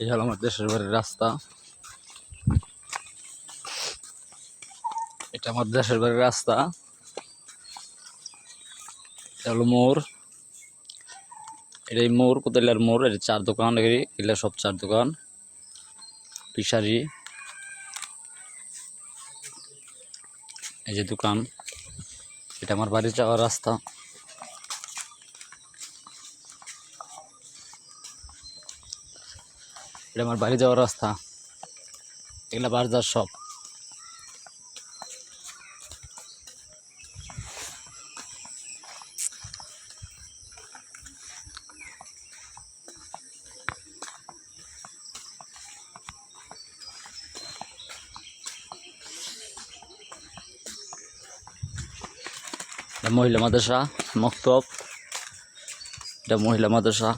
এই হলো আমার দেশের বাড়ির রাস্তা। এটা আমার দেশের বাড়ির রাস্তা। এটা হলো মোড়। এটাই মোড়, কোথাইলার মোড়। এটা 4 দোকান, এগুলা সব 4 দোকান। ফিশারি, এই যে দোকান। এটা আমার বাড়ি যাওয়ার রাস্তা। এটা আমার বাড়ি যাওয়ার রাস্তা। এগুলা বাজার সব। এটা মহিলা মাদ্রাসা মক্তব। এটা মহিলা মাদ্রাসা।